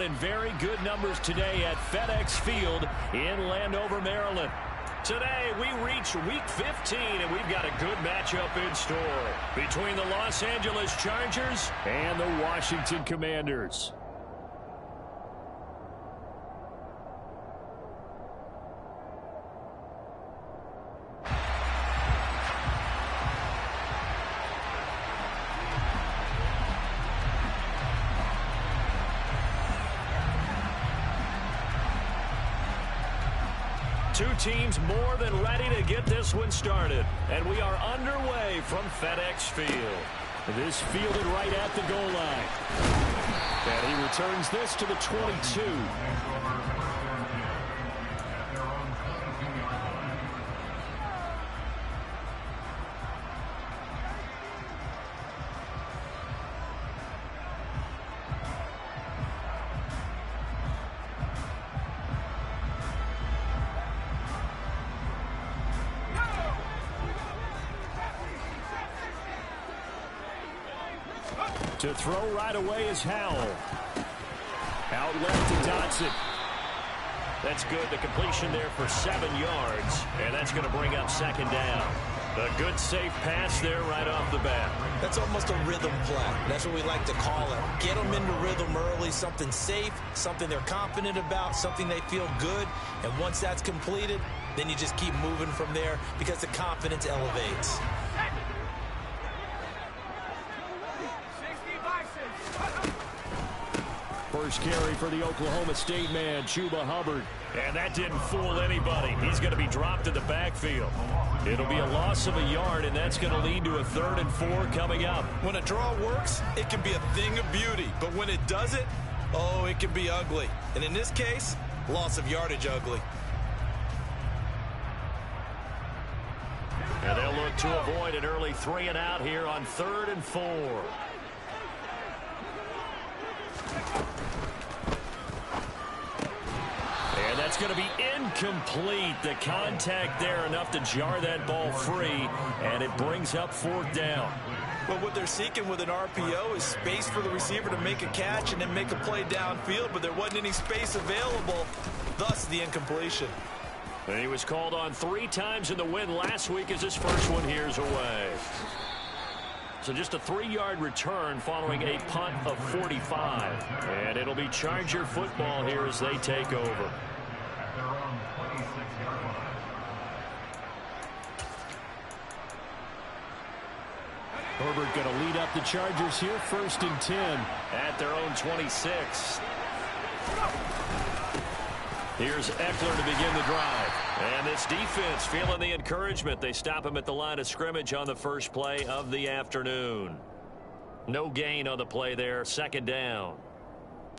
in very good numbers today at FedEx Field in Landover, Maryland. Today, we reach Week 15, and we've got a good matchup in store between the Los Angeles Chargers and the Washington Commanders. Two teams more than ready to get this one started. And we are underway from FedEx Field. This fielded right at the goal line. And he returns this to the 22. To throw right away is Howell. Out left to Dotson. That's good. The completion there for 7 yards. And that's going to bring up second down. A good safe pass there right off the bat. That's almost a rhythm play. That's what we like to call it. Get them into rhythm early, something safe, something they're confident about, something they feel good. And once that's completed, then you just keep moving from there because the confidence elevates. First carry for the Oklahoma State man, Chuba Hubbard. And that didn't fool anybody. He's going to be dropped in the backfield. It'll be a loss of a yard, and that's going to lead to a 3rd and 4 coming up. When a draw works, it can be a thing of beauty. But when it doesn't, oh, it can be ugly. And in this case, loss of yardage ugly. And they'll look to avoid an early 3 and out here on 3rd and 4. And that's going to be incomplete. The contact there enough to jar that ball free, and it brings up 4th down. But what they're seeking with an RPO is space for the receiver to make a catch and then make a play downfield, but there wasn't any space available, thus the incompletion. And he was called on 3 times in the win last week as his first one here's away. So just a 3-yard return following a punt of 45. And it'll be Charger football here as they take over. Herbert going to lead up the Chargers here, 1st and 10 at their own 26. Here's Eckler to begin the drive. And this defense feeling the encouragement. They stop him at the line of scrimmage on the first play of the afternoon. No gain on the play there, 2nd down.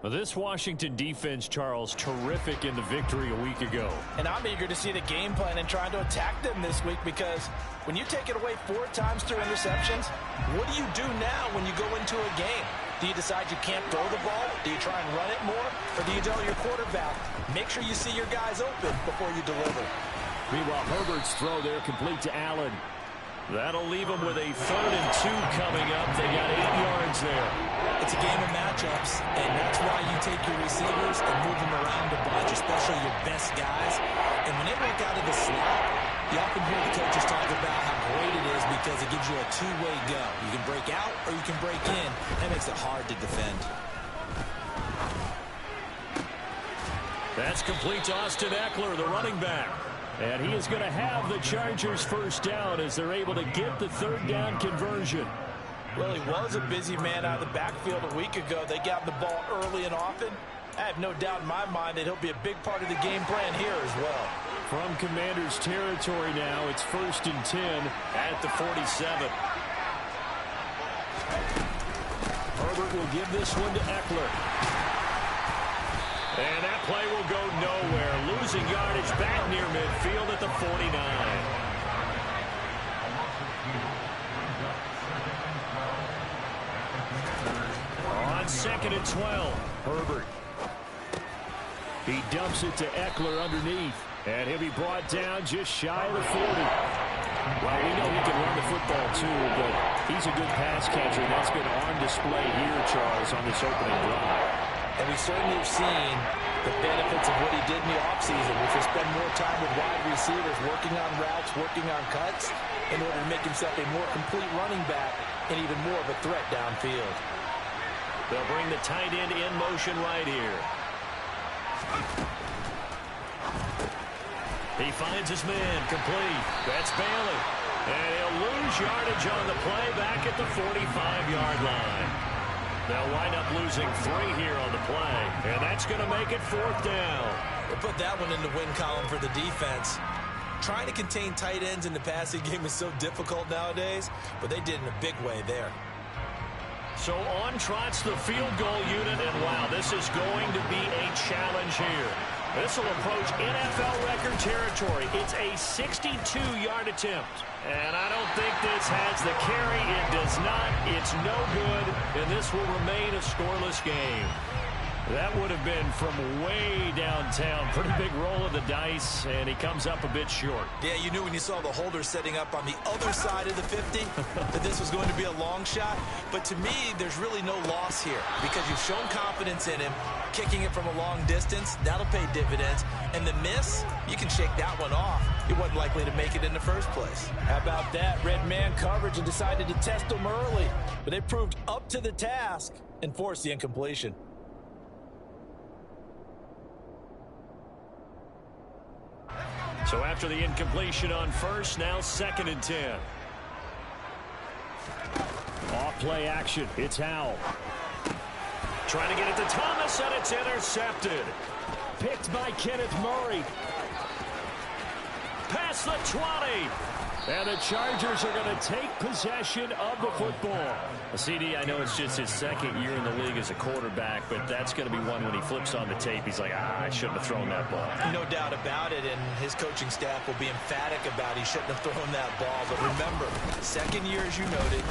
Well, this Washington defense, Charles, terrific in the victory a week ago. And I'm eager to see the game plan and trying to attack them this week, because when you take it away 4 times through interceptions, what do you do now when you go into a game? Do you decide you can't throw the ball? Do you try and run it more? Or do you tell your quarterback, make sure you see your guys open before you deliver? Meanwhile, Herbert's throw there complete to Allen. That'll leave them with a 3rd and 2 coming up. They got 8 yards there. It's a game of matchups, and that's why you take your receivers and move them around a bunch, especially your best guys. And when they work out of the slot, you often hear the coaches talk about how great it is because it gives you a two-way go. You can break out or you can break in. That makes it hard to defend. That's complete to Austin Eckler, the running back. And he is going to have the Chargers' 1st down as they're able to get the 3rd down conversion. Well, he was a busy man out of the backfield a week ago. They got the ball early and often. I have no doubt in my mind that he'll be a big part of the game plan here as well. From Commanders territory now, it's 1st and 10 at the 47. Herbert will give this one to Eckler. And that play will go nowhere. Losing yardage back near midfield at the 49. On 2nd and 12, Herbert. He dumps it to Eckler underneath. And he'll be brought down just shy of the 40. Well, we know he can run the football too, but he's a good pass catcher. That's been on display here, Charles, on this opening drive. And we certainly have seen the benefits of what he did in the offseason, which was spend more time with wide receivers, working on routes, working on cuts, in order to make himself a more complete running back and even more of a threat downfield. They'll bring the tight end in motion right here. He finds his man, complete. That's Bailey. And he'll lose yardage on the play back at the 45-yard line. They'll wind up losing 3 here on the play, and that's going to make it 4th down. We'll put that one in the win column for the defense. Trying to contain tight ends in the passing game is so difficult nowadays, but they did in a big way there. So on trots the field goal unit, and wow, this is going to be a challenge here. This will approach NFL record territory. It's a 62-yard attempt. And I don't think this has the carry. It does not. It's no good. And this will remain a scoreless game. That would have been from way downtown. Pretty big roll of the dice, and he comes up a bit short. Yeah, you knew when you saw the holder setting up on the other side of the 50 that this was going to be a long shot. But to me, there's really no loss here because you've shown confidence in him. Kicking it from a long distance, that'll pay dividends. And the miss, you can shake that one off. He wasn't likely to make it in the first place. How about that? Red man coverage and decided to test him early. But they proved up to the task and forced the incompletion. So after the incompletion on first, now 2nd and 10. Off play action. It's Howell. Trying to get it to Thomas, and it's intercepted. Picked by Kenneth Murray. Past the 20. And the Chargers are going to take possession of the football. CD, I know it's just his 2nd year in the league as a quarterback, but that's going to be one when he flips on the tape. He's like, I shouldn't have thrown that ball. No doubt about it, and his coaching staff will be emphatic about he shouldn't have thrown that ball. But remember, 2nd year, as you noted,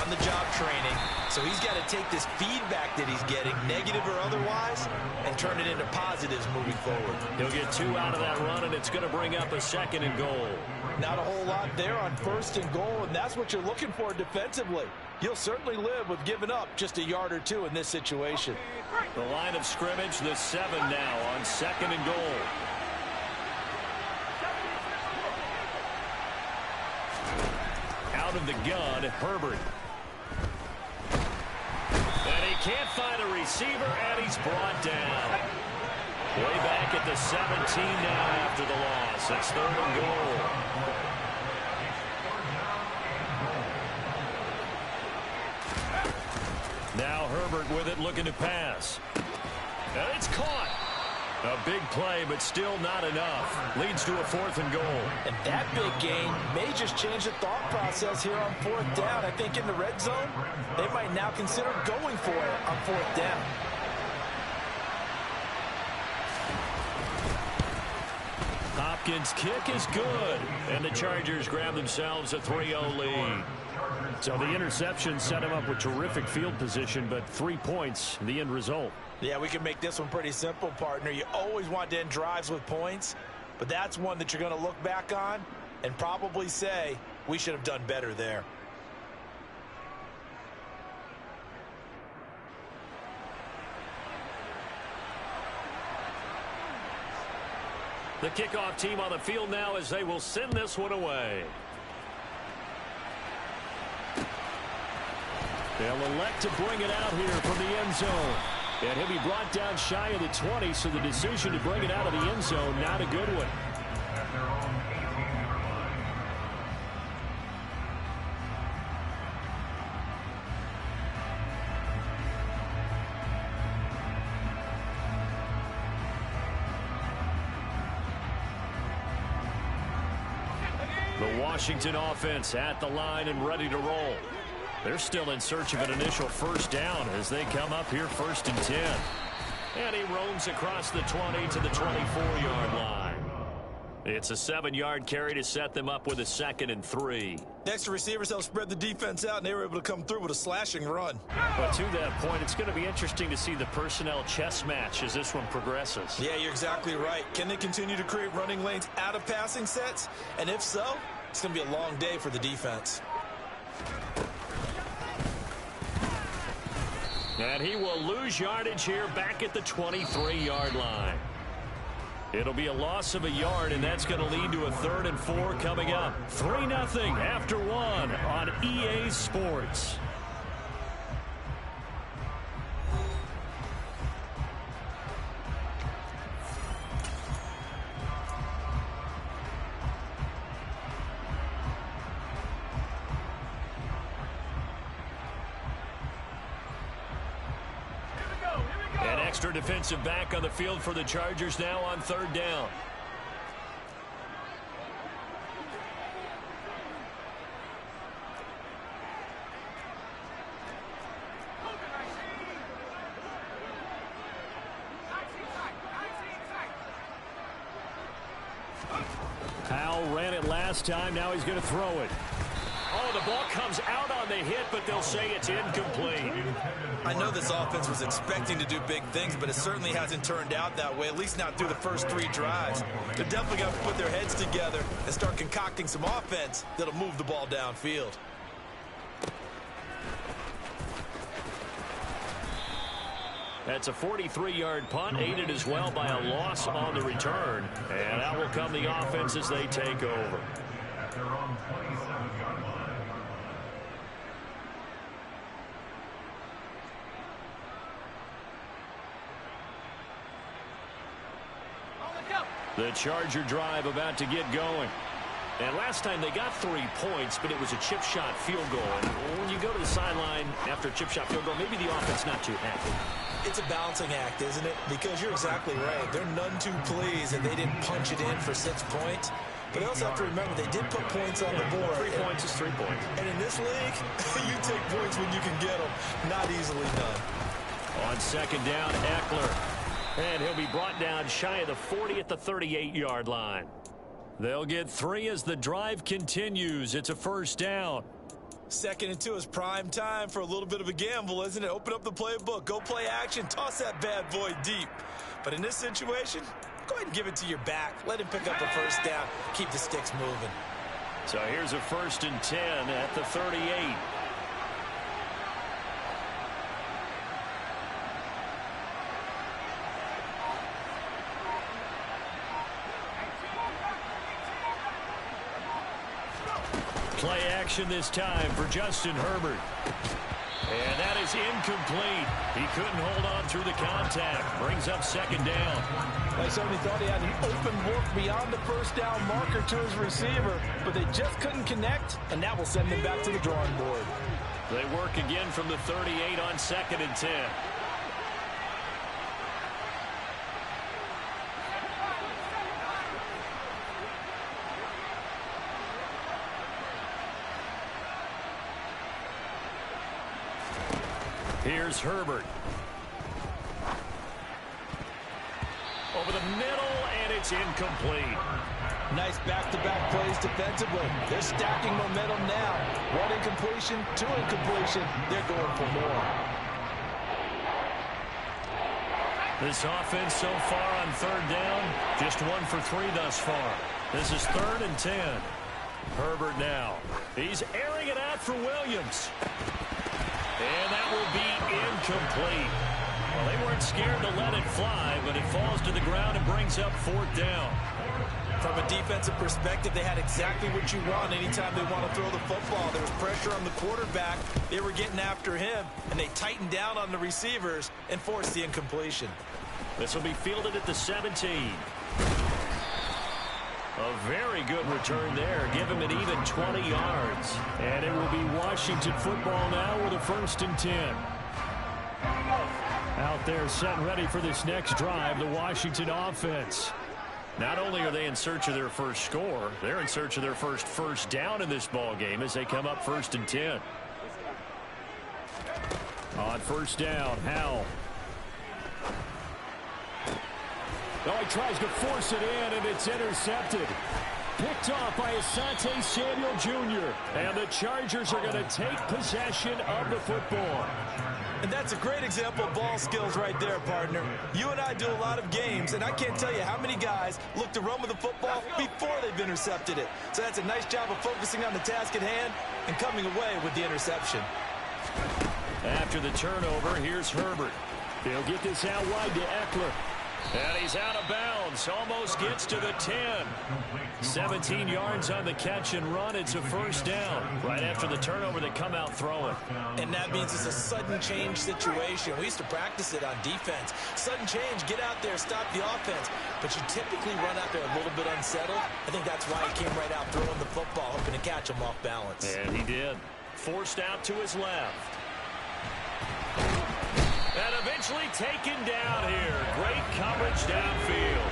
on-the-job training. So he's got to take this feedback that he's getting, negative or otherwise, and turn it into positives moving forward. He'll get 2 out of that run, and it's going to bring up a 2nd and goal. Not a whole lot there on 1st and goal, and that's what you're looking for defensively. You'll certainly live with giving up just a yard or 2 in this situation. The line of scrimmage, the 7 now on 2nd and goal. Out of the gun, Herbert. And he can't find a receiver, and he's brought down. Way back at the 17 now after the loss. It's 3rd and goal. Now Herbert with it, looking to pass. And it's caught. A big play, but still not enough. Leads to a 4th and goal. And that big gain may just change the thought process here on 4th down. I think in the red zone, they might now consider going for it on 4th down. Hopkins' kick is good. And the Chargers grab themselves a 3-0 lead. So the interception set him up with terrific field position, but 3 points, the end result. Yeah, we can make this one pretty simple, partner. You always want to end drives with points, but that's one that you're going to look back on and probably say, we should have done better there. The kickoff team on the field now as they will send this one away. They'll elect to bring it out here from the end zone. And he'll be brought down shy of the 20, so the decision to bring it out of the end zone, not a good one. The Washington offense at the line and ready to roll. They're still in search of an initial 1st down as they come up here 1st and 10. And he roams across the 20 to the 24-yard line. It's a 7-yard carry to set them up with a 2nd and 3. Next, the receivers helped spread the defense out, and they were able to come through with a slashing run. But to that point, it's going to be interesting to see the personnel chess match as this one progresses. Yeah, you're exactly right. Can they continue to create running lanes out of passing sets? And if so, it's going to be a long day for the defense. And he will lose yardage here back at the 23-yard line. It'll be a loss of a yard, and that's going to lead to a 3rd and 4 coming up. 3-0 after 1 on EA Sports. Extra defensive back on the field for the Chargers now on 3rd down. Howell ran it last time. Now he's going to throw it. Oh, the ball comes out on the hit, but they'll say it's incomplete. I know this offense was expecting to do big things, but it certainly hasn't turned out that way, at least not through the first 3 drives. They're definitely going to put their heads together and start concocting some offense that'll move the ball downfield. That's a 43-yard punt, aided as well by a loss on the return. And out will come the offense as they take over. The Charger drive about to get going. And last time they got 3 points, but it was a chip shot field goal. And when you go to the sideline after a chip shot field goal, maybe the offense not too happy. It's a balancing act, isn't it? Because you're exactly right. They're none too pleased that they didn't punch it in for 6 points. But they also have to remember they did put points on the board. 3 points is 3 points. And in this league, you take points when you can get them. Not easily done. On 2nd down, Eckler. And he'll be brought down shy of the 40 at the 38-yard line. They'll get 3 as the drive continues. It's a 1st down. 2nd and 2 is prime time for a little bit of a gamble, isn't it? Open up the playbook, go play action, toss that bad boy deep. But in this situation, go ahead and give it to your back. Let him pick up a 1st down. Keep the sticks moving. So here's a 1st and 10 at the 38. Play action this time for Justin Herbert. And that is incomplete. He couldn't hold on through the contact. Brings up 2nd down. They certainly thought he had an open look beyond the 1st down marker to his receiver, but they just couldn't connect, and that will send them back to the drawing board. They work again from the 38 on 2nd and 10. Here's Herbert. Over the middle, and it's incomplete. Nice back-to-back plays defensively. They're stacking momentum now. 1 incompletion, 2 incompletion. They're going for more. This offense so far on 3rd down, just 1 for 3 thus far. This is 3rd and 10. Herbert now. He's airing it out for Williams. And that will be incomplete. Well, they weren't scared to let it fly, but it falls to the ground and brings up 4th down. From a defensive perspective, they had exactly what you want anytime they want to throw the football. There was pressure on the quarterback. They were getting after him, and they tightened down on the receivers and forced the incompletion. This will be fielded at the 17. A very good return there. Give him an even 20 yards. And it will be Washington football now with a 1st and 10. Out there set and ready for this next drive, the Washington offense. Not only are they in search of their first score, they're in search of their first down in this ball game as they come up 1st and 10. On 1st down, Howell. Oh, he tries to force it in, and it's intercepted. Picked off by Asante Samuel Jr. And the Chargers are going to take possession of the football. And that's a great example of ball skills right there, partner. You and I do a lot of games, and I can't tell you how many guys look to run with the football before they've intercepted it. So that's a nice job of focusing on the task at hand and coming away with the interception. After the turnover, here's Herbert. They'll get this out wide to Eckler. And he's out of bounds. Almost gets to the 10. 17 yards on the catch and run. It's a first down. Right after the turnover, they come out throwing. And that means it's a sudden change situation. We used to practice it on defense. Sudden change, get out there, stop the offense. But you typically run out there a little bit unsettled. I think that's why he came right out throwing the football, hoping to catch him off balance. And he did. Forced out to his left. And eventually taken down here. Great coverage downfield.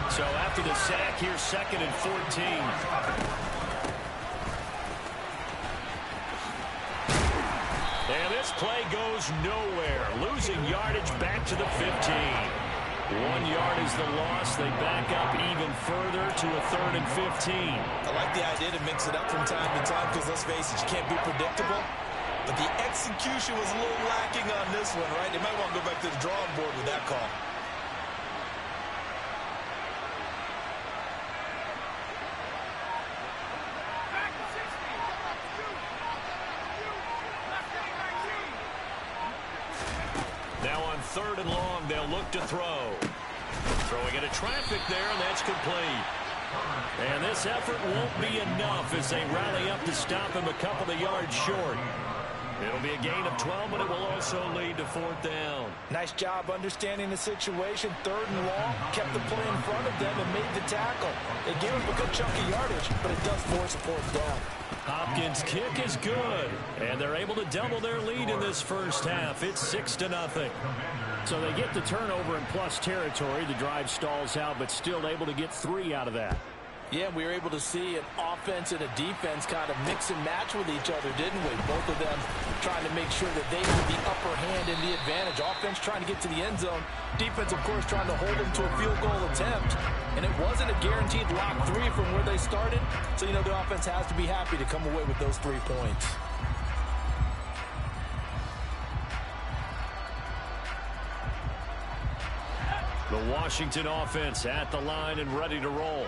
So after the sack, here's 2nd and 14. And this play goes nowhere. Losing yardage back to the 15. 1 yard is the loss. They back up even further to a 3rd and 15. I like the idea to mix it up from time to time because, let's face it, you can't be predictable. But the execution was a little lacking on this one, right? They might want to go back to the drawing board with that call. Now on 3rd and long, they'll look to throw. Throwing into traffic there, and that's complete. And this effort won't be enough as they rally up to stop him a couple of yards short. It'll be a gain of 12, but it will also lead to 4th down. Nice job understanding the situation. 3rd and long, kept the play in front of them and made the tackle. It gave him a good chunk of yardage, but it does force a 4th down. Hopkins' kick is good, and they're able to double their lead in this first half. It's 6-0. So they get the turnover in plus territory. The drive stalls out, but still able to get 3 out of that. Yeah, we were able to see an offense and a defense kind of mix and match with each other, didn't we? Both of them trying to make sure that they had the upper hand and the advantage. Offense trying to get to the end zone. Defense, of course, trying to hold them to a field goal attempt. And it wasn't a guaranteed lock 3 from where they started. So, the offense has to be happy to come away with those 3 points. The Washington offense at the line and ready to roll.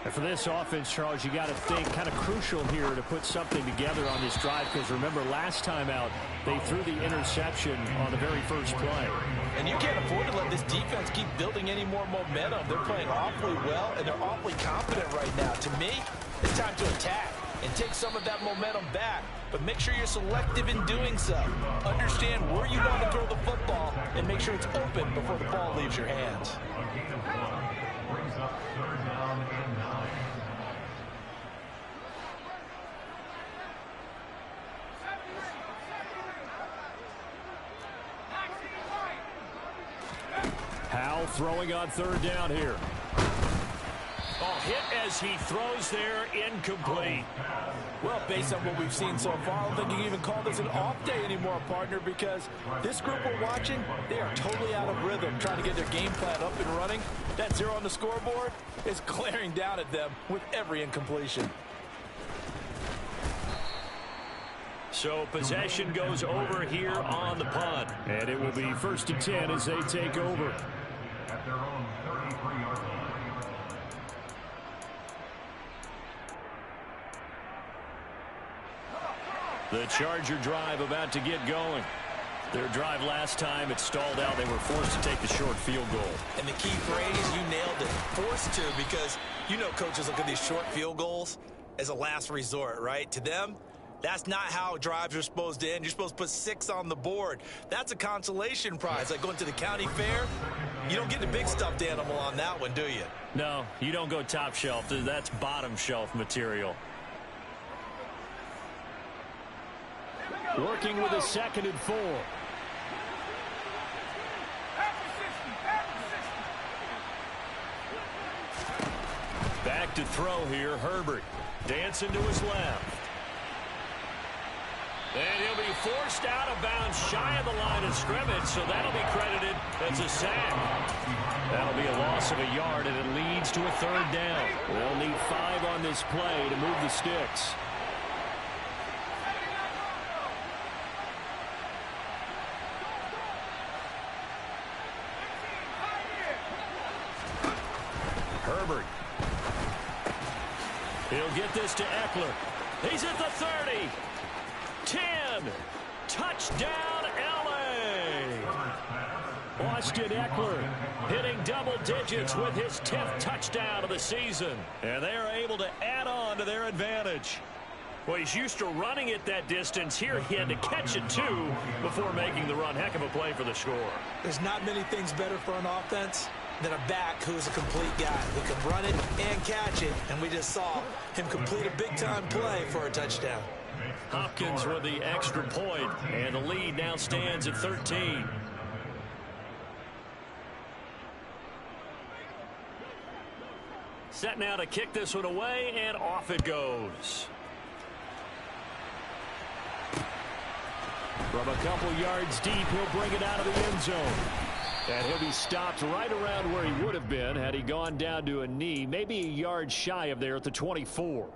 And for this offense, Charles, you got to think kind of crucial here to put something together on this drive because remember last time out they threw the interception on the very first play. And you can't afford to let this defense keep building any more momentum. They're playing awfully well and they're awfully confident right now. To me, it's time to attack and take some of that momentum back. But make sure you're selective in doing so. Understand where you want to throw the football and make sure it's open before the ball leaves your hands. Howell throwing on 3rd down here. Oh, hit as he throws there, incomplete. Well, based on what we've seen so far, I don't think you can even call this an off day anymore, partner, because this group we're watching, they are totally out of rhythm, trying to get their game plan up and running. That 0 on the scoreboard is glaring down at them with every incompletion. So possession goes over here on the punt. And it will be 1st and 10 as they take over. At their own 33-yard line. The Charger drive about to get going. Their drive last time, it stalled out. They were forced to take the short field goal. And the key phrase, you nailed it, forced to, because coaches look at these short field goals as a last resort, right? To them, that's not how drives are supposed to end. You're supposed to put 6 on the board. That's a consolation prize. Like going to the county fair, you don't get the big stuffed animal on that one, do you? No, you don't go top shelf. That's bottom shelf material. Working with a 2nd and 4. Back to throw here, Herbert. Dancing to his left. And he'll be forced out of bounds shy of the line of scrimmage, so that'll be credited as a sack. That'll be a loss of a yard, and it leads to a 3rd down. They'll need 5 on this play to move the sticks. Herbert. He'll get this to Eckler. He's at the 30. 10. touchdown, L.A. Austin Ekeler hitting double digits with his 10th touchdown of the season. And they are able to add on to their advantage. Well, he's used to running it that distance. Here he had to catch it, too, before making the run. Heck of a play for the score. There's not many things better for an offense than a back who's a complete guy who can run it and catch it. And we just saw him complete a big-time play for a touchdown. Hopkins with the extra point, and the lead now stands at 13. Set now to kick this one away, and off it goes. From a couple yards deep, he'll bring it out of the end zone. And he'll be stopped right around where he would have been had he gone down to a knee, maybe a yard shy of there at the 24.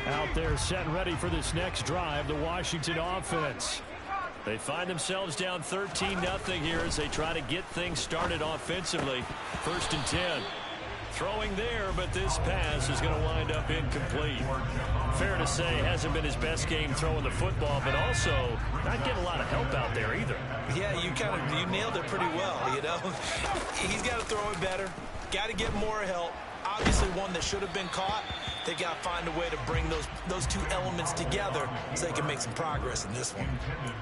Out there set and ready for this next drive, the Washington offense. They find themselves down 13-0 here as they try to get things started offensively. 1st and 10. Throwing there, but this pass is going to wind up incomplete. Fair to say, hasn't been his best game throwing the football, but also not getting a lot of help out there either. Yeah, you nailed it pretty well, you know. He's got to throw it better. Got to get more help. Obviously one that should have been caught. They got to find a way to bring those two elements together so they can make some progress in this one.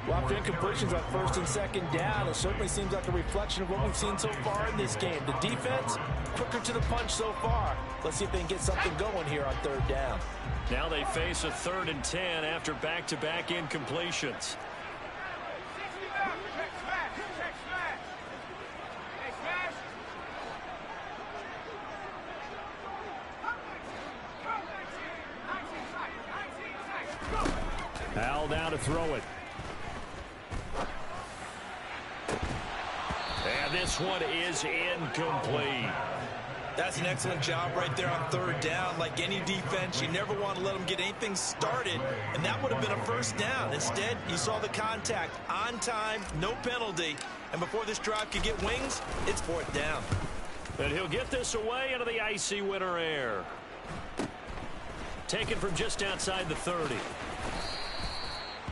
Well, incompletions on 1st and 2nd down, it certainly seems like a reflection of what we've seen so far in this game. The defense, quicker to the punch so far. Let's see if they can get something going here on 3rd down. Now they face a 3rd and 10 after back-to-back incompletions. Al down to throw it. And this one is incomplete. That's an excellent job right there on 3rd down. Like any defense, you never want to let them get anything started, and that would have been a 1st down. Instead, you saw the contact on time, no penalty, and before this drive could get wings, it's 4th down. And he'll get this away into the icy winter air. Taken from just outside the 30.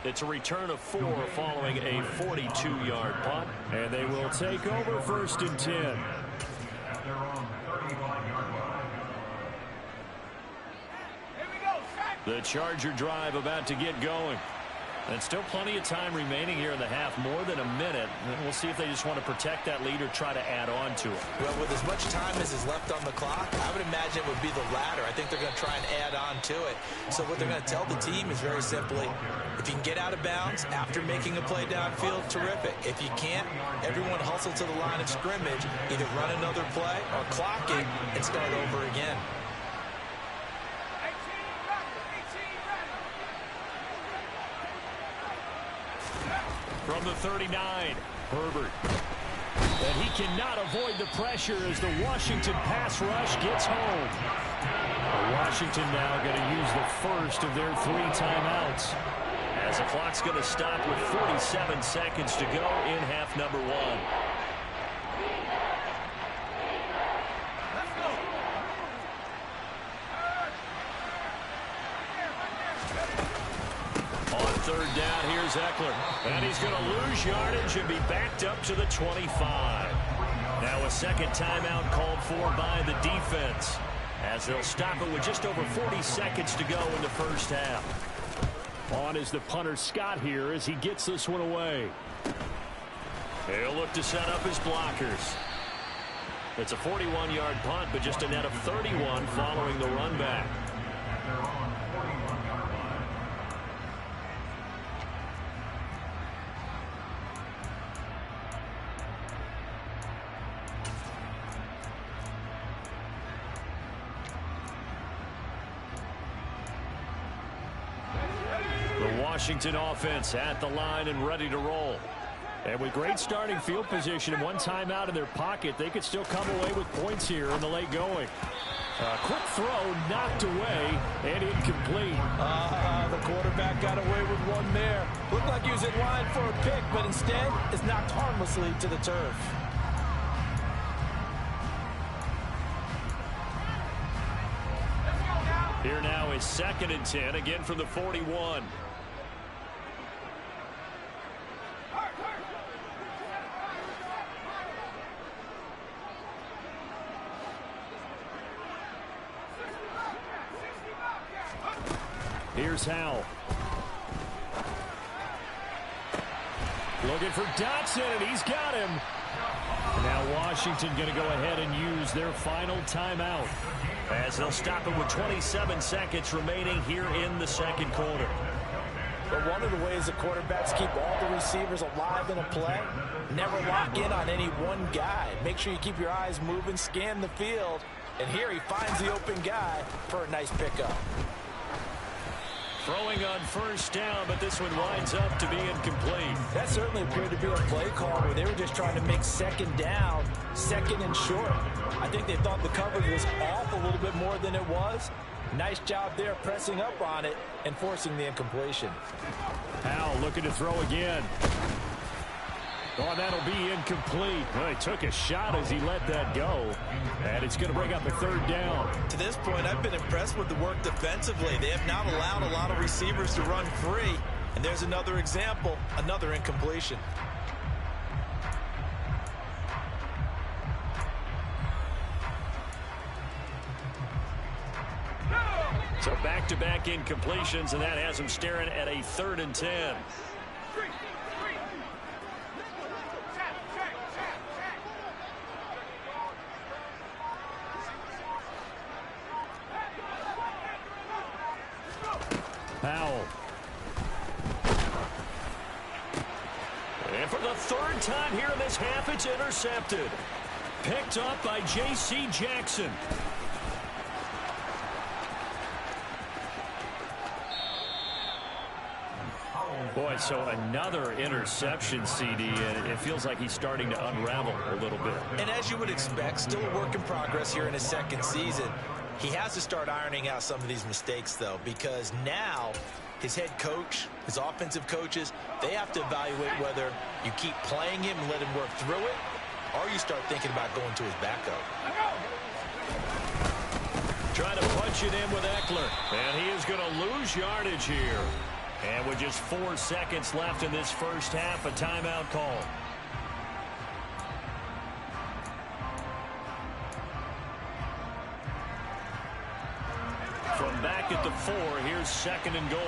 It's a return of 4 following a 42-yard punt. And they will take over 1st and 10. At their own 35-yard line. The Charger drive about to get going. And still plenty of time remaining here in the half, more than a minute. And we'll see if they just want to protect that lead or try to add on to it. Well, with as much time as is left on the clock, I would imagine it would be the latter. I think they're going to try and add on to it. So what they're going to tell the team is very simply, if you can get out of bounds after making a play downfield, terrific. If you can't, everyone hustle to the line of scrimmage, either run another play or clock it and start over again. From the 39, Herbert. And he cannot avoid the pressure as the Washington pass rush gets home. Washington now going to use the first of their 3 timeouts, as the clock's going to stop with 47 seconds to go in half number 1. On 3rd down, here's Ekeler. And he's going to lose yardage and be backed up to the 25. Now a second timeout called for by the defense, as they'll stop it with just over 40 seconds to go in the first half. On is the punter Scott here as he gets this one away. He'll look to set up his blockers. It's a 41-yard punt, but just a net of 31 following the run back. At their own 41-yard line. The Washington offense at the line and ready to roll. And with great starting field position and one timeout in their pocket, they could still come away with points here in the late going. Quick throw knocked away and incomplete. The quarterback got away with one there. Looked like he was in line for a pick, but instead is knocked harmlessly to the turf. Here now is 2nd and 10, again from the 41. Here's Howell. Looking for Dotson, and he's got him. Now Washington going to go ahead and use their final timeout, as they'll stop it with 27 seconds remaining here in the 2nd quarter. But one of the ways the quarterbacks keep all the receivers alive in a play, never lock in on any one guy. Make sure you keep your eyes moving, scan the field, and here he finds the open guy for a nice pickup. Throwing on 1st down, but this one winds up to be incomplete. That certainly appeared to be a play call where they were just trying to make 2nd down, 2nd and short. I think they thought the coverage was off a little bit more than it was. Nice job there pressing up on it and forcing the incompletion. Howell looking to throw again. Oh, that'll be incomplete. Well, he took a shot as he let that go. And it's going to bring up a 3rd down. To this point, I've been impressed with the work defensively. They have not allowed a lot of receivers to run free. And there's another example, another incompletion. So back-to-back incompletions, and that has him staring at a 3rd and 10. Howell. And for the 3rd time here in this half, it's intercepted. Picked up by J.C. Jackson. Boy, so another interception, CD, and it feels like he's starting to unravel a little bit. And as you would expect, still a work in progress here in his 2nd season. He has to start ironing out some of these mistakes, though, because now his head coach, his offensive coaches, they have to evaluate whether you keep playing him and let him work through it, or you start thinking about going to his backup. Trying to punch it in with Eckler, and he is going to lose yardage here. And with just 4 seconds left in this 1st half, a timeout call. From back at the 4, here's 2nd and goal.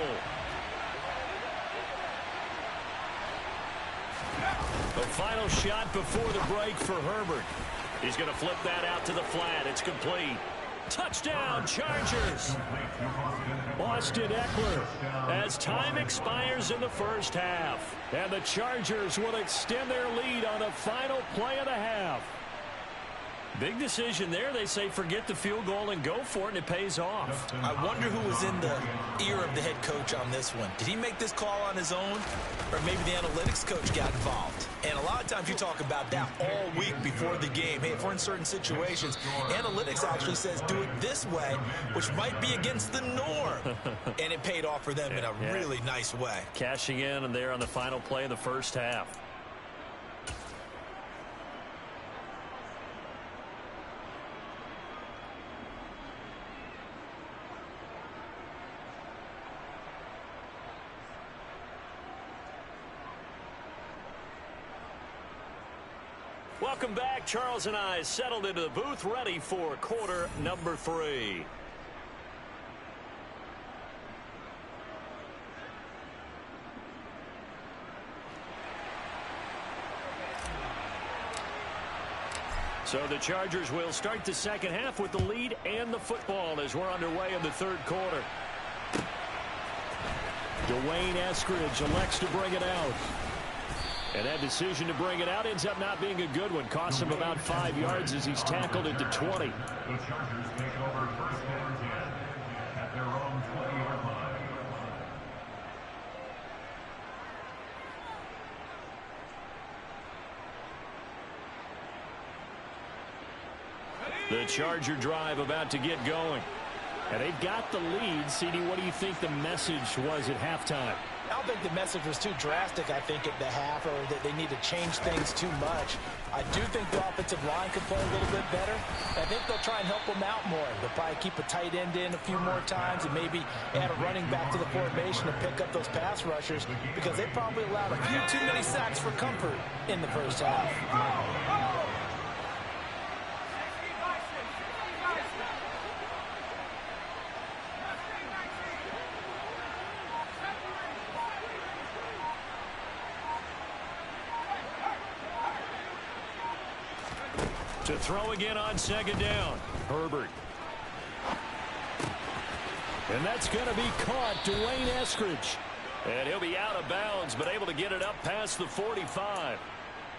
The final shot before the break for Herbert. He's going to flip that out to the flat. It's complete. Touchdown, Chargers. Austin Eckler as time expires in the 1st half. And the Chargers will extend their lead on the final play of the half. Big decision there. They say forget the field goal and go for it, and it pays off. I wonder who was in the ear of the head coach on this one. Did he make this call on his own, or maybe the analytics coach got involved? And a lot of times you talk about that all week before the game. Hey, if we're in certain situations, analytics actually says do it this way, which might be against the norm. And it paid off for them in a really nice way. Cashing in and there on the final play of the 1st half. Welcome back. Charles and I settled into the booth, ready for quarter number 3. So the Chargers will start the 2nd half with the lead and the football as we're underway in the 3rd quarter. Dwayne Eskridge elects to bring it out. And that decision to bring it out ends up not being a good one. Costs him about 5 yards as he's tackled at the 20. The Chargers take over 1st and 10 at their own 20-yard line. The Charger drive about to get going. And they've got the lead. CD, what do you think the message was at halftime? I don't think the message was too drastic, I think, at the half, or that they need to change things too much. I do think the offensive line could play a little bit better. I think they'll try and help them out more. They'll probably keep a tight end in a few more times and maybe add a running back to the formation to pick up those pass rushers, because they probably allowed a few too many sacks for comfort in the first half. To throw again on second down. Herbert. And that's going to be caught. Dwayne Eskridge. And he'll be out of bounds, but able to get it up past the 45.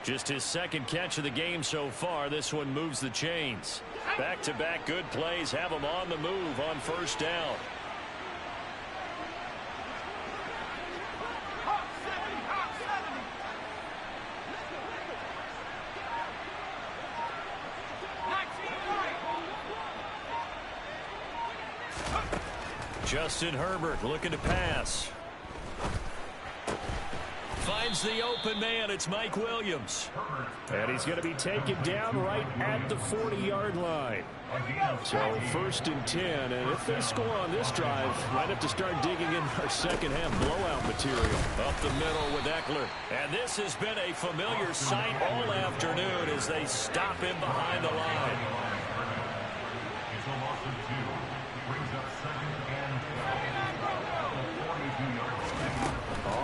Just his second catch of the game so far. This one moves the chains. Back-to-back good plays have him on the move on first down. Justin Herbert looking to pass. Finds the open man. It's Mike Williams. And he's going to be taken down right at the 40-yard line. So 1st and 10. And if they score on this drive, might have to start digging in our second half blowout material. Up the middle with Eckler. And this has been a familiar sight all afternoon as they stop him behind the line. It's a loss of 2. Brings up 2nd and 42 yards.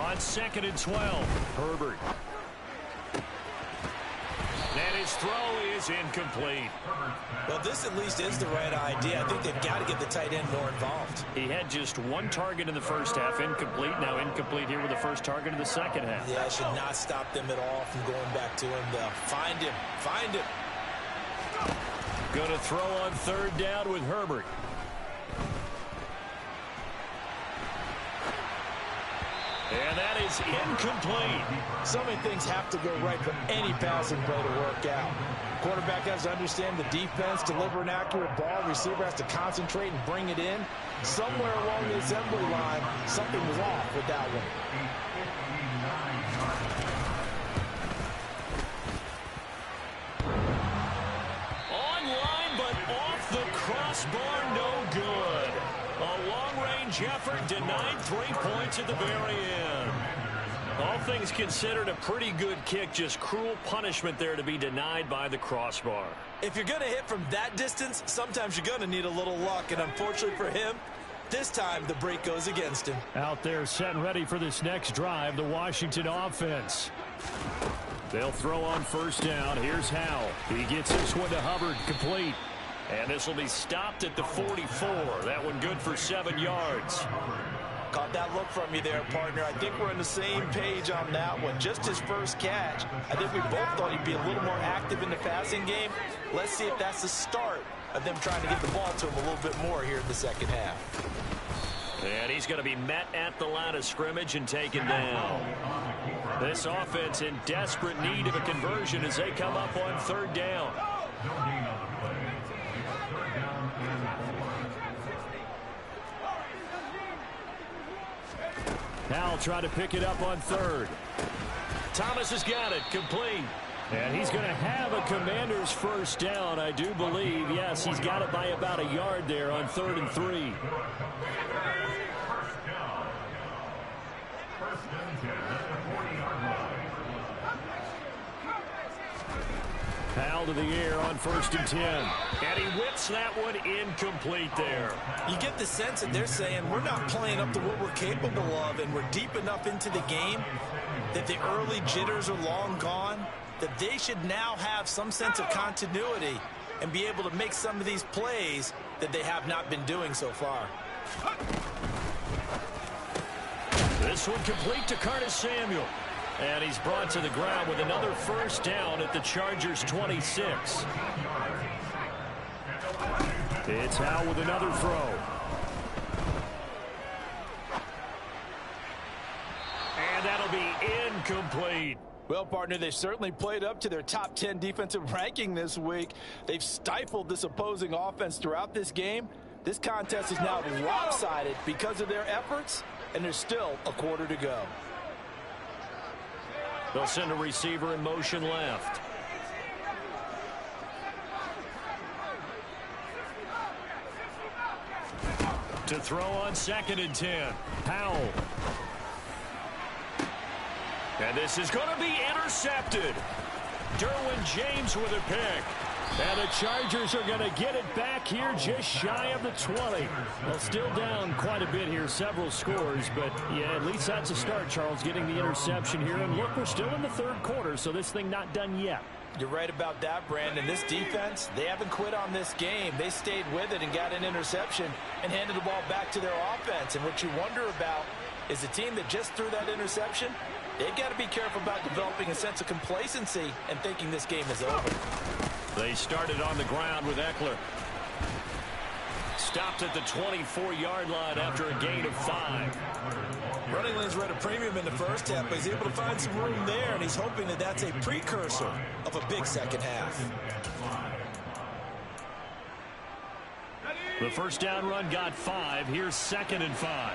On 2nd and 12, Herbert. And his throw is incomplete. Well, this at least is the right idea. I think they've got to get the tight end more involved. He had just one target in the first half, incomplete. Now incomplete here with the first target of the second half. Yeah, it should not stop them at all from going back to him. They'll find him. Find him. Going to throw on 3rd down with Herbert. And that is incomplete. So many things have to go right for any passing play to work out. Quarterback has to understand the defense, deliver an accurate ball. Receiver has to concentrate and bring it in. Somewhere along the assembly line, something was off with that one. Online, but off the crossbar, no good. A long-range effort denied 3 points at the very end. All things considered, a pretty good kick. Just cruel punishment there to be denied by the crossbar. If you're going to hit from that distance, sometimes you're going to need a little luck. And unfortunately for him, this time the break goes against him. Out there set and ready for this next drive, the Washington offense. They'll throw on 1st down. Here's Howell. He gets this one to Hubbard, complete. And this will be stopped at the 44. That one good for 7 yards. Caught that look from you there, partner. I think we're on the same page on that one. Just his first catch. I think we both thought he'd be a little more active in the passing game. Let's see if that's the start of them trying to get the ball to him a little bit more here in the second half. And he's going to be met at the line of scrimmage and taken down. This offense in desperate need of a conversion as they come up on 3rd down. Howell trying to pick it up on 3rd. Thomas has got it, complete. And he's going to have a Commander's 1st down, I do believe. Yes, he's got it by about a yard there on 3rd and 3. Howell to the air on 1st and 10. And he whips that one incomplete there. You get the sense that they're saying we're not playing up to what we're capable of, and we're deep enough into the game that the early jitters are long gone, that they should now have some sense of continuity and be able to make some of these plays that they have not been doing so far. This one complete to Curtis Samuel. And he's brought to the ground with another 1st down at the Chargers' 26. It's Howell with another throw. And that'll be incomplete. Well, partner, they've certainly played up to their top 10 defensive ranking this week. They've stifled this opposing offense throughout this game. This contest is now lopsided because of their efforts, and there's still a quarter to go. They'll send a receiver in motion left. To throw on 2nd and 10. Powell. And this is going to be intercepted. Derwin James with a pick. And the Chargers are going to get it back here just shy of the 20. Well, still down quite a bit here, several scores, but yeah, at least that's a start, Charles, getting the interception here. And look, we're still in the 3rd quarter, so this thing not done yet. You're right about that, Brandon. This defense, they haven't quit on this game. They stayed with it and got an interception and handed the ball back to their offense. And what you wonder about is the team that just threw that interception, they've got to be careful about developing a sense of complacency and thinking this game is over. They started on the ground with Eckler. Stopped at the 24-yard line after a gain of 5. Running lanes were at a premium in the first half, but he's able to find some room there, and he's hoping that that's a precursor of a big second half. The first down run got 5. Here's 2nd and 5.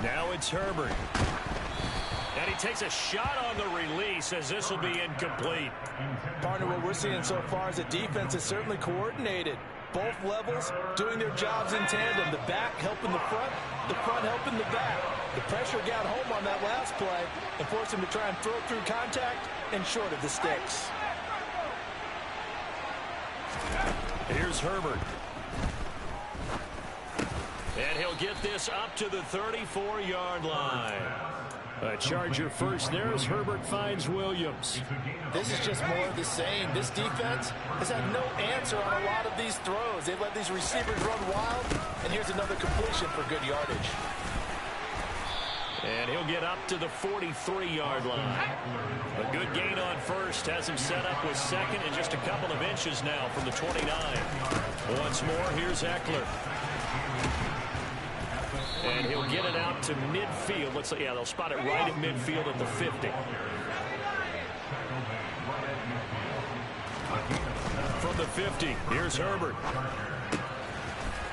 Now it's Herbert. And he takes a shot on the release as this will be incomplete. Partner, what we're seeing so far is the defense is certainly coordinated. Both levels doing their jobs in tandem. The back helping the front helping the back. The pressure got home on that last play and forced him to try and throw through contact and short of the sticks. Here's Herbert. And he'll get this up to the 34-yard line. A Charger first there as Herbert finds Williams. This is just more of the same. This defense has had no answer on a lot of these throws. They've let these receivers run wild, and here's another completion for good yardage. And he'll get up to the 43-yard line. A good gain on first has him set up with 2nd and just a couple of inches now from the 29. Once more, here's Eckler. And he'll get it out to midfield. Looks like, yeah, they'll spot it right at midfield at the 50. From the 50, here's Herbert.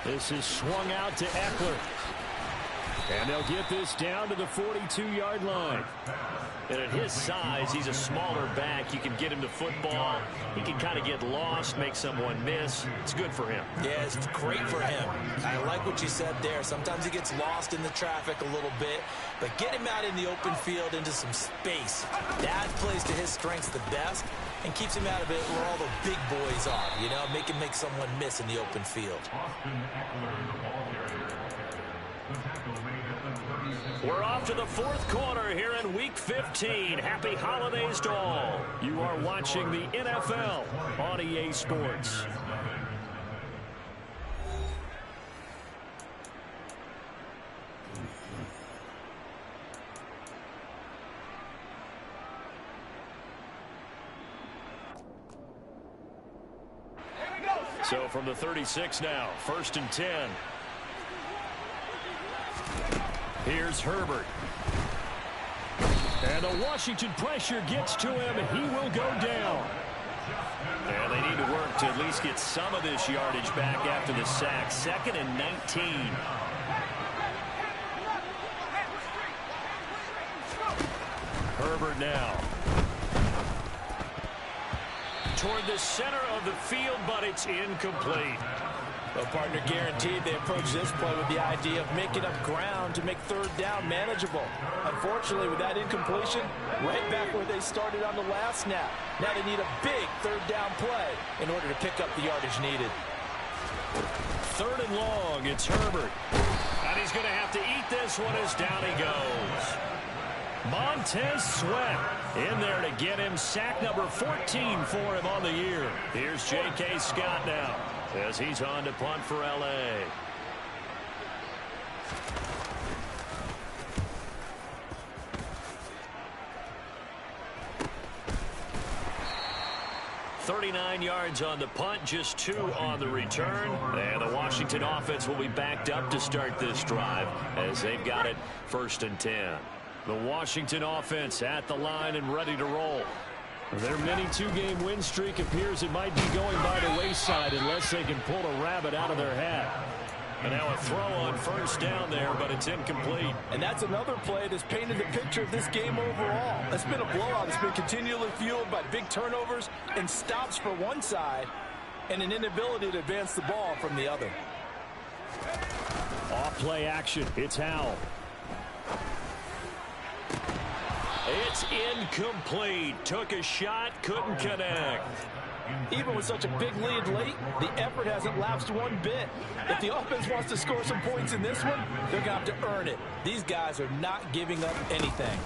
This is swung out to Eckler. And they'll get this down to the 42-yard line. And at his size, he's a smaller back. You can get him to football. He can kind of get lost, make someone miss. It's good for him. Yeah, it's great for him. I like what you said there. Sometimes he gets lost in the traffic a little bit, but get him out in the open field into some space. That plays to his strengths the best and keeps him out of it where all the big boys are, you know, make him make someone miss in the open field. We're off to the 4th quarter here in Week 15. Happy holidays to all. You are watching the NFL on EA Sports. So from the 36 now, 1st and 10. Here's Herbert. And the Washington pressure gets to him, and he will go down. And they need to work to at least get some of this yardage back after the sack. 2nd and 19. Herbert now. Toward the center of the field, but it's incomplete. Well, partner, guaranteed they approach this play with the idea of making up ground to make 3rd down manageable. Unfortunately, with that incompletion, right back where they started on the last snap. Now they need a big 3rd down play in order to pick up the yardage needed. 3rd and long, it's Herbert. And he's going to have to eat this one as down he goes. Montez Sweat in there to get him sack number 14 for him on the year. Here's J.K. Scott now as he's on to punt for L.A. "39 yards on the punt, just 2 on the return. And the Washington offense will be backed up to start this drive as they've got it 1st and 10. The Washington offense at the line and ready to roll. Their mini two-game win streak appears it might be going by the wayside unless they can pull a rabbit out of their hat. And now a throw on first down there, but it's incomplete. And that's another play that's painted the picture of this game overall. It's been a blowout. It's been continually fueled by big turnovers and stops for one side and an inability to advance the ball from the other. Off-play action. It's Howell. It's incomplete. Took a shot, couldn't connect. Even with such a big lead late, the effort hasn't lapsed one bit. If the offense wants to score some points in this one, they're going to have to earn it. These guys are not giving up anything.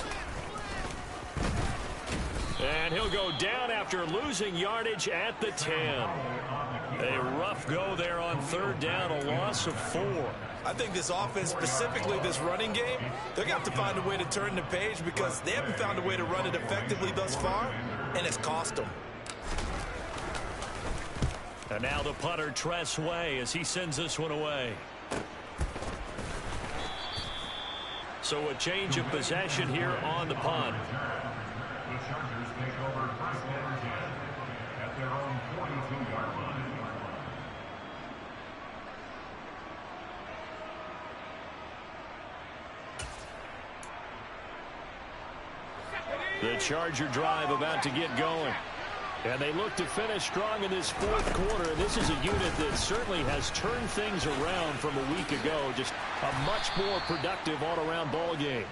And he'll go down after losing yardage at the 10. A rough go there on third down, a loss of 4. I think this offense, specifically this running game, they're going to have to find a way to turn the page because they haven't found a way to run it effectively thus far, and it's cost them. And now the punter, Tress Way, as he sends this one away. So a change of possession here on the punt. The Chargers take over first and 10 at their own 42-yard line. The Charger drive about to get going. And they look to finish strong in this fourth quarter. This is a unit that certainly has turned things around from a week ago. Just a much more productive all-around ball game.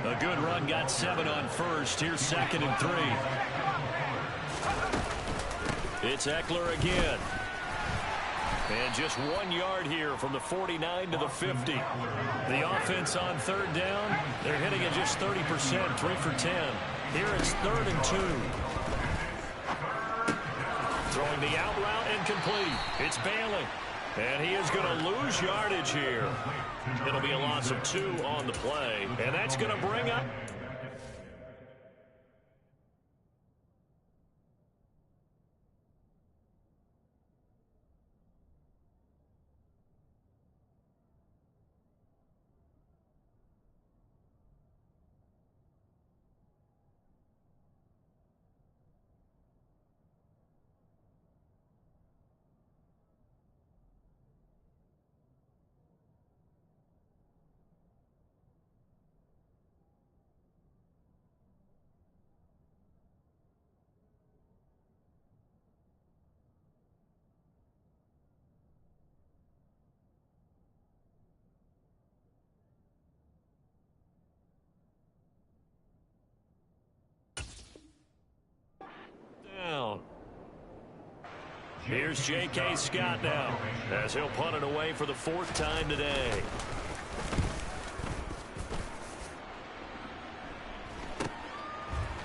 A good run, got 7 on first. Here's 2nd and 3. It's Ekeler again. And just 1 yard here from the 49 to the 50. The offense on third down, they're hitting at just 30%, 3 for 10. Here it's 3rd and 2. Throwing the out route incomplete. It's Bailey. And he is going to lose yardage here. It'll be a loss of 2 on the play. And that's going to bring up... Here's J.K. Scott now, as he'll punt it away for the 4th time today.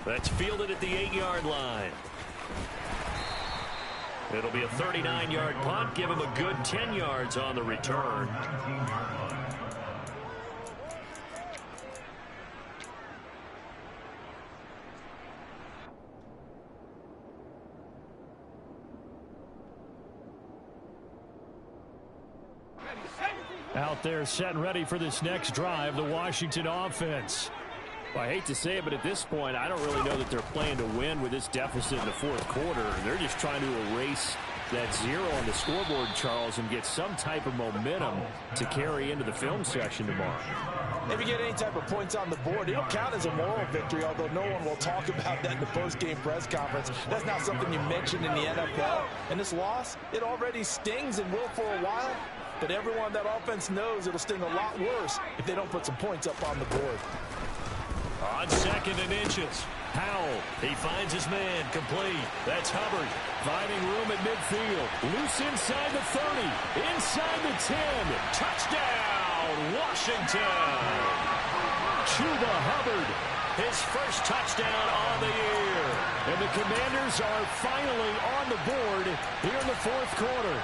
That's fielded at the 8-yard line. It'll be a 39-yard punt, give him a good 10 yards on the return. Out there set and ready for this next drive, the Washington offense. Well, I hate to say it, but at this point, I don't really know that they're playing to win with this deficit in the fourth quarter. They're just trying to erase that 0 on the scoreboard, Charles, and get some type of momentum to carry into the film session tomorrow. If you get any type of points on the board, it'll count as a moral victory, although no one will talk about that in the post-game press conference. That's not something you mentioned in the NFL. And this loss, it already stings and will for a while. But everyone on that offense knows it'll sting a lot worse if they don't put some points up on the board. On 2nd and inches, Howell, he finds his man, complete. That's Hubbard, finding room at midfield. Loose inside the 30, inside the 10. Touchdown, Washington. Chuba Hubbard, his first touchdown on the year. And the Commanders are finally on the board here in the fourth quarter.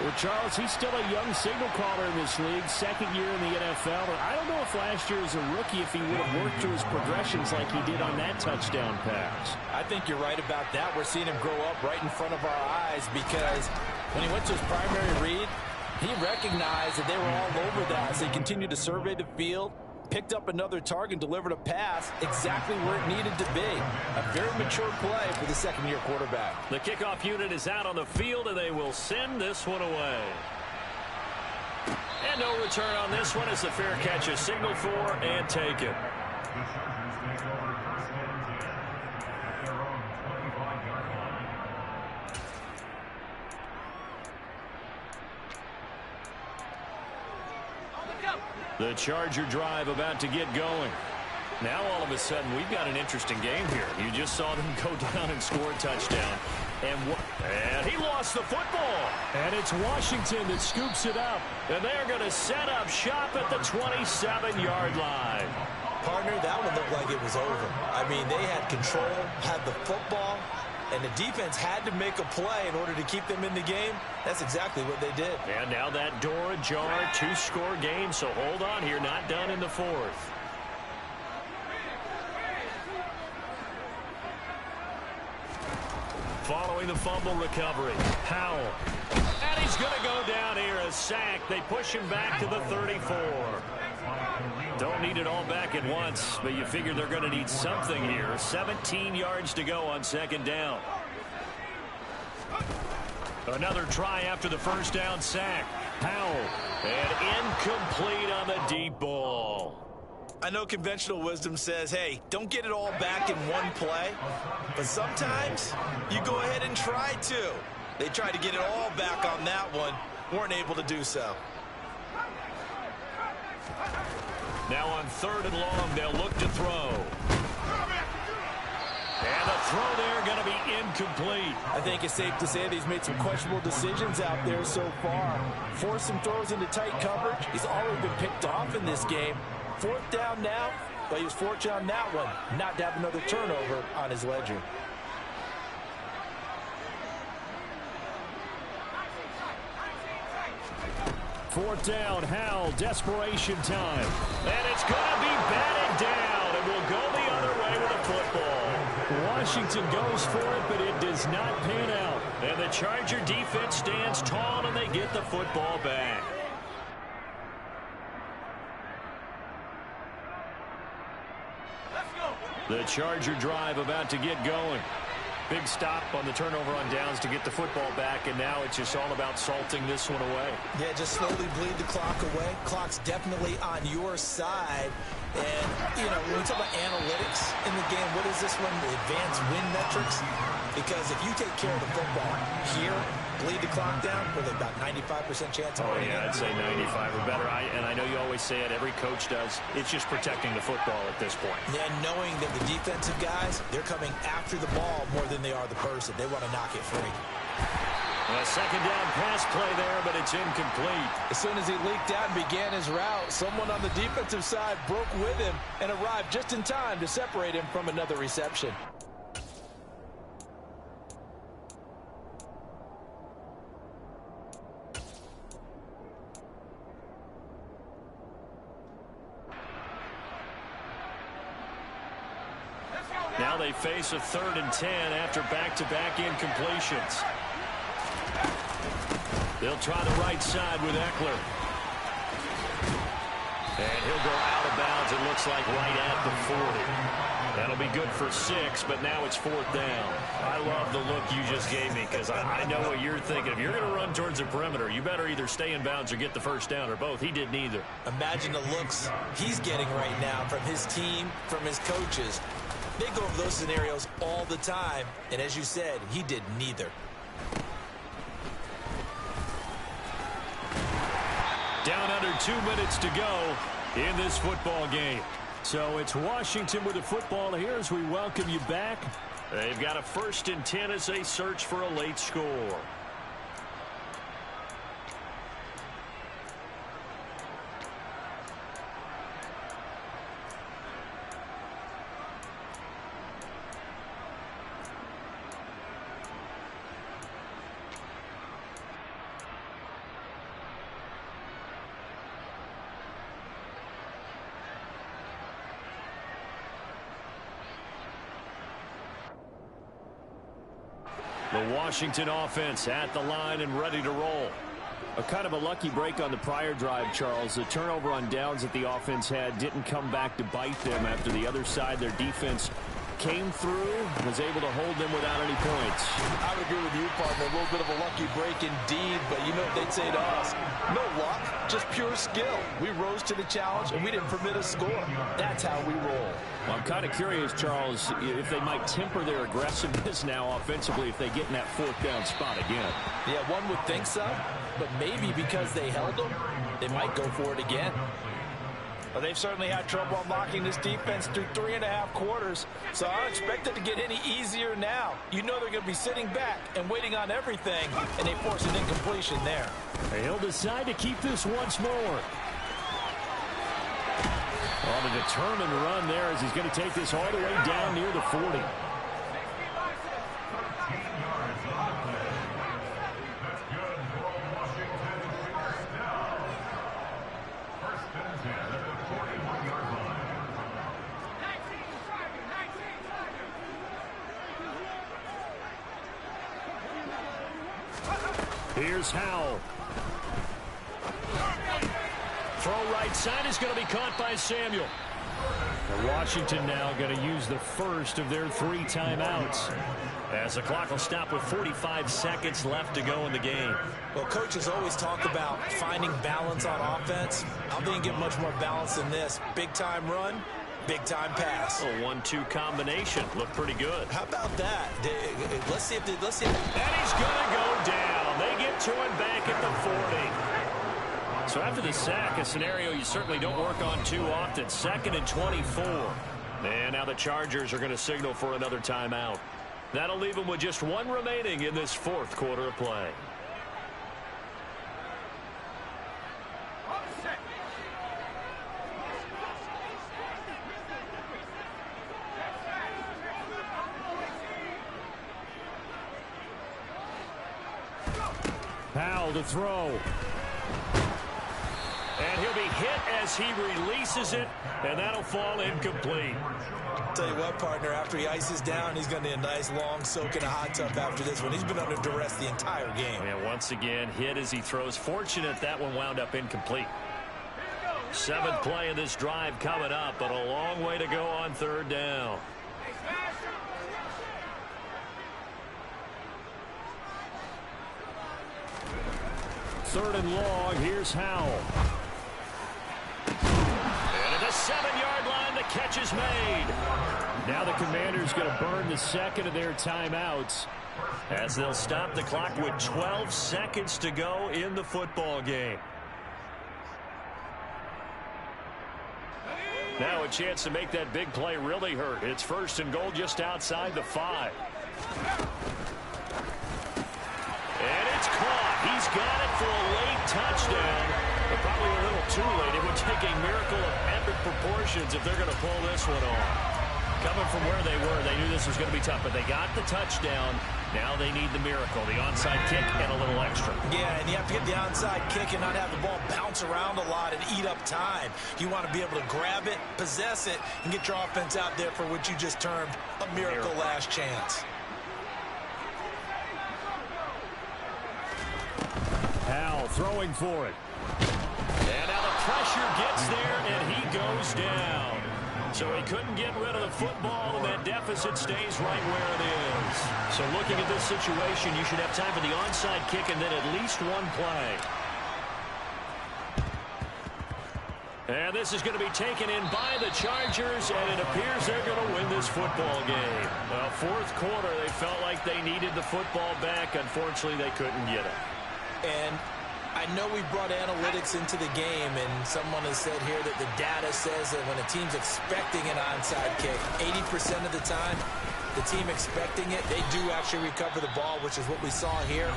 Well, Charles, he's still a young signal caller in this league, 2nd year in the NFL. And I don't know if last year as a rookie, if he would have worked through his progressions like he did on that touchdown pass. I think you're right about that. We're seeing him grow up right in front of our eyes because when he went to his primary read, he recognized that they were all over that as they continued to survey the field, picked up another target, delivered a pass exactly where it needed to be. A very mature play for the second-year quarterback. The kickoff unit is out on the field, and they will send this one away. And no return on this one as the fair catch is signaled for and taken. The Chargers take over first and 10 at their own 25-yard line. The Charger drive about to get going. Now all of a sudden we've got an interesting game here. You just saw them go down and score a touchdown. And he lost the football. And it's Washington that scoops it up. And they're going to set up shop at the 27-yard line. Partner, that one looked like it was over. I mean, they had control, had the football, and the defense had to make a play in order to keep them in the game. That's exactly what they did. And now that door ajar, two-score game, so hold on here, not done in the fourth. Following the fumble recovery, Howell. And he's going to go down here, a sack. They push him back to the 34. Don't need it all back at once, but you figure they're going to need something here. 17 yards to go on second down. Another try after the first down sack. Howell. And incomplete on the deep ball. I know conventional wisdom says, hey, don't get it all back in one play. But sometimes you go ahead and try to. They tried to get it all back on that one. Weren't able to do so. Now on third and long, they'll look to throw. And the throw there going to be incomplete. I think it's safe to say that he's made some questionable decisions out there so far. Forced some throws into tight coverage. He's already been picked off in this game. Fourth down now, but he was fortunate on that one not to have another turnover on his ledger. Fourth down, Howell, desperation time. And it's going to be batted down, and we'll go the other way with the football. Washington goes for it, but it does not pan out. And the Charger defense stands tall, and they get the football back. The Charger drive about to get going. Big stop on the turnover on downs to get the football back, and now it's just all about salting this one away. Yeah, just slowly bleed the clock away. Clock's definitely on your side. And, you know, when we talk about analytics in the game, what is this one? The advanced win metrics? Because if you take care of the football here, bleed the clock down, with about 95% chance of winning. I'd say 95 or better. And I know you always say it, every coach does. It's just protecting the football at this point. Yeah, knowing that the defensive guys, they're coming after the ball more than they are the person. They want to knock it free. A second down pass play there, but it's incomplete. As soon as he leaked out and began his route, someone on the defensive side broke with him and arrived just in time to separate him from another reception. Now they face a 3rd and 10 after back-to-back incompletions. They'll try the right side with Eckler. And he'll go out of bounds, it looks like right at the 40. That'll be good for 6, but now it's 4th down. I love the look you just gave me because I know what you're thinking. If you're going to run towards the perimeter, you better either stay in bounds or get the first down, or both. He did neither. Imagine the looks he's getting right now from his team, from his coaches. They go over those scenarios all the time, and as you said, he did neither. Down under 2 minutes to go in this football game. So it's Washington with the football here as we welcome you back. They've got a 1st and 10 as they search for a late score. The Washington offense at the line and ready to roll. A kind of a lucky break on the prior drive, Charles. The turnover on downs that the offense had didn't come back to bite them after the other side. Their defense came through, was able to hold them without any points. I would agree with you, partner. A little bit of a lucky break indeed, but you know what they'd say to us? No luck, just pure skill. We rose to the challenge, and we didn't permit a score. That's how we roll. Well, I'm kind of curious, Charles, if they might temper their aggressiveness now offensively if they get in that fourth down spot again. Yeah, one would think so, but maybe because they held them, they might go for it again. Well, they've certainly had trouble unlocking this defense through 3.5 quarters, so I don't expect it to get any easier now. You know they're going to be sitting back and waiting on everything, and they force an incompletion there. He'll decide to keep this once more. On a determined run there as he's going to take this all the way down near the 40. Here's Howell. Throw right side is going to be caught by Samuel. And Washington now going to use the first of their 3 timeouts, as the clock will stop with 45 seconds left to go in the game. Well, coaches always talk about finding balance on offense. I don't think you get much more balance than this. Big-time run, big-time pass. A 1-2 combination. Looked pretty good. How about that? Let's see if... And he's going to go down. They get to him back at the 40. So after the sack, a scenario you certainly don't work on too often. 2nd and 24. And now the Chargers are going to signal for another timeout. That'll leave them with just 1 remaining in this 4th quarter of play. Powell to throw. And he'll be hit as he releases it, and that'll fall incomplete. Tell you what, partner, after he ices down, he's going to need a nice long soak in a hot tub after this one. He's been under duress the entire game. And once again, hit as he throws. Fortunate that one wound up incomplete. 7th play of this drive coming up, but a long way to go on 3rd down. Third and long, here's Howell. And at the 7-yard line, the catch is made. Now the Commanders going to burn the 2nd of their timeouts, as they'll stop the clock with 12 seconds to go in the football game. Now a chance to make that big play really hurt. It's 1st and goal just outside the 5. And it's caught. He's got it for a late touchdown, but probably a little too late. It would take a miracle of epic proportions if they're going to pull this one off. Coming from where they were, they knew this was going to be tough, but they got the touchdown. Now they need the miracle, the onside kick and a little extra. Yeah, and you have to get the onside kick and not have the ball bounce around a lot and eat up time. You want to be able to grab it, possess it, and get your offense out there for what you just termed a miracle last chance. Howell throwing for it. And now the pressure gets there, and he goes down. So he couldn't get rid of the football, and that deficit stays right where it is. So looking at this situation, you should have time for the onside kick and then at least 1 play. And this is going to be taken in by the Chargers, and it appears they're going to win this football game. Well, 4th quarter, they felt like they needed the football back. Unfortunately, they couldn't get it. And I know we brought analytics into the game, and someone has said here that the data says that when a team's expecting an onside kick, 80% of the time, the team expecting it, they do actually recover the ball, which is what we saw here.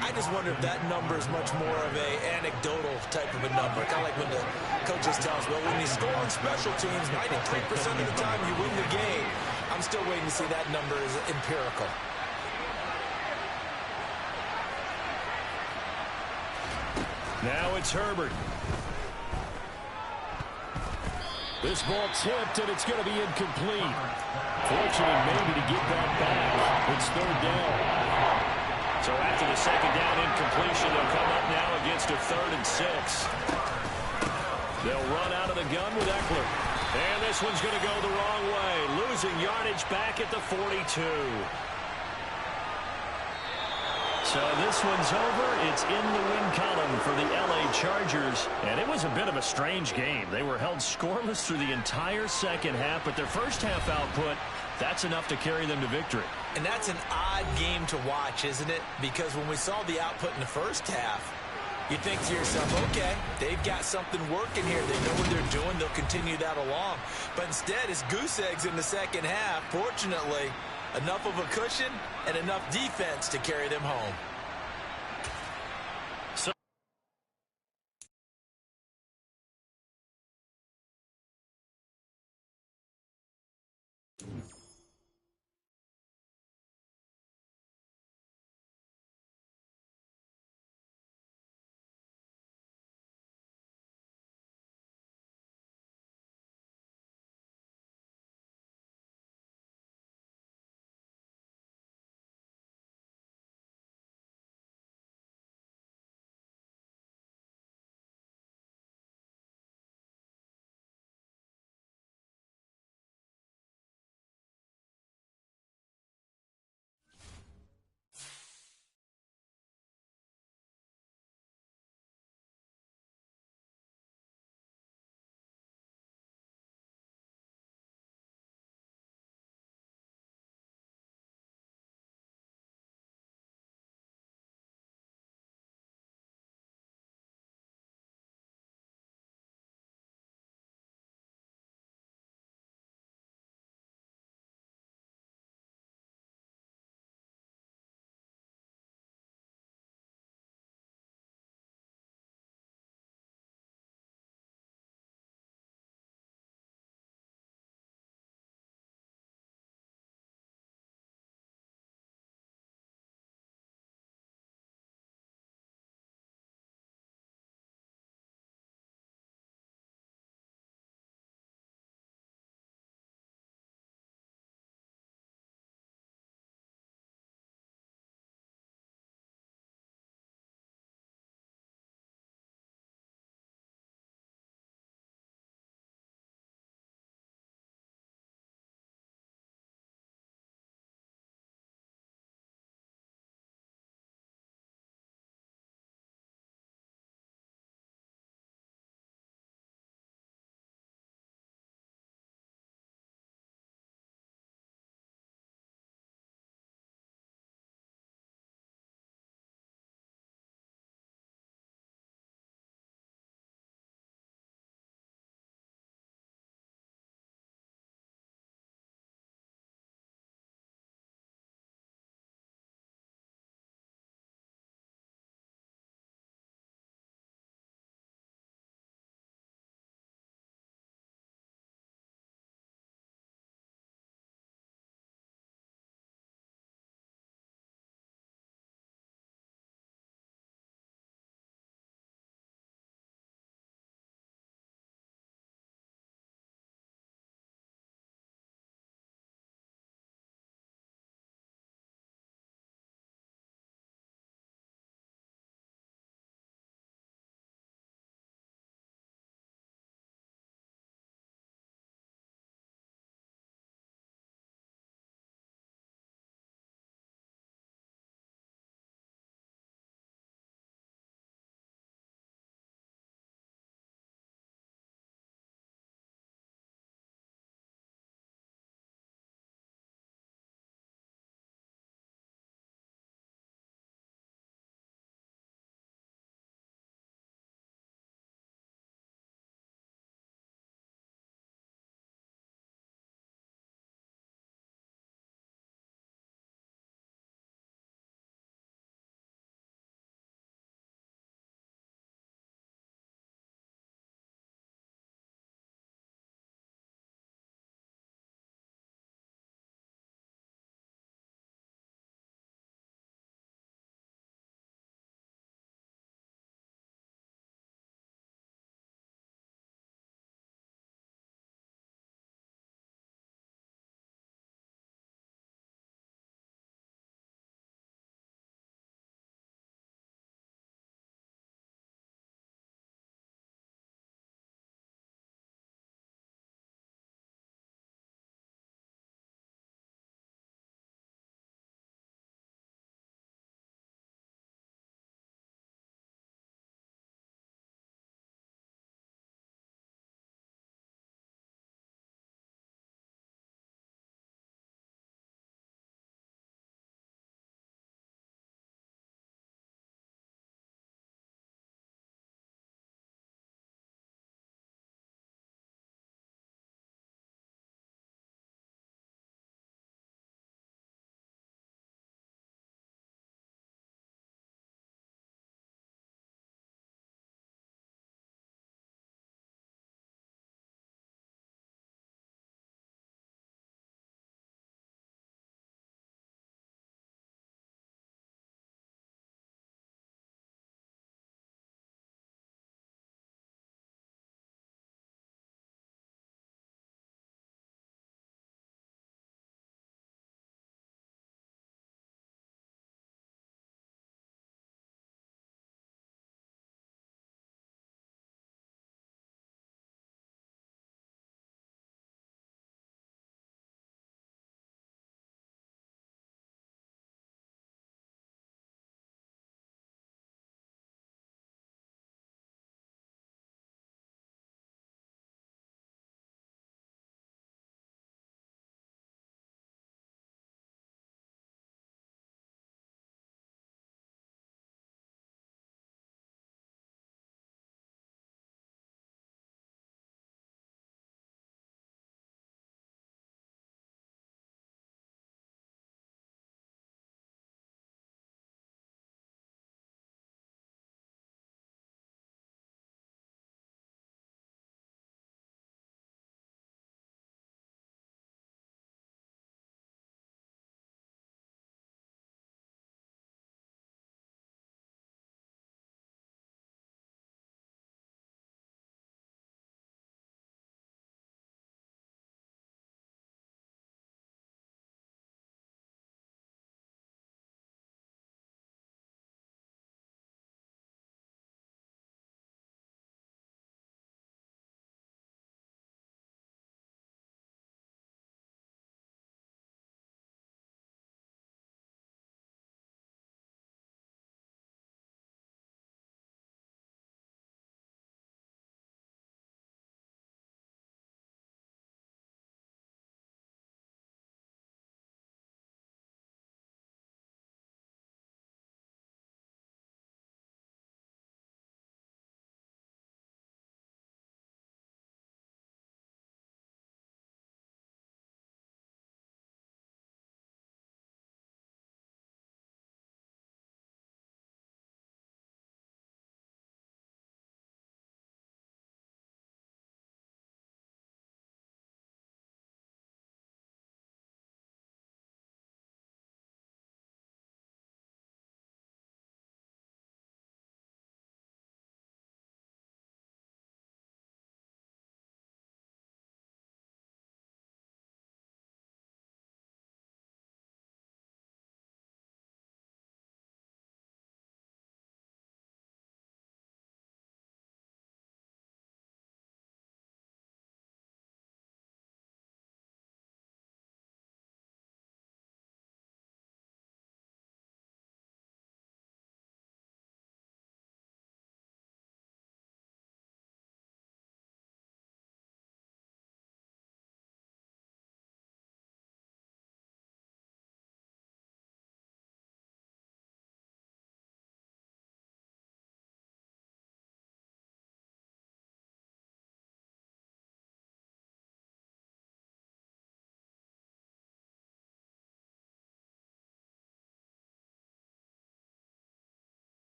I just wonder if that number is much more of a anecdotal type of a number. Kind of like when the coaches tell us, well, when you score on special teams, 93% of the time you win the game. I'm still waiting to see that number is empirical. Now it's Herbert. This ball tipped, and it's going to be incomplete. Fortunate maybe to get that back. It's 3rd down. So after the second down incompletion, they'll come up now against a 3rd and 6. They'll run out of the gun with Eckler. And this one's going to go the wrong way, losing yardage back at the 42. So this one's over. It's in the win column for the L.A. Chargers. And it was a bit of a strange game. They were held scoreless through the entire second half, but their first half output, that's enough to carry them to victory. And that's an odd game to watch, isn't it? Because when we saw the output in the first half, you think to yourself, okay, they've got something working here. They know what they're doing. They'll continue that along. But instead, it's goose eggs in the second half. Fortunately, enough of a cushion and enough defense to carry them home.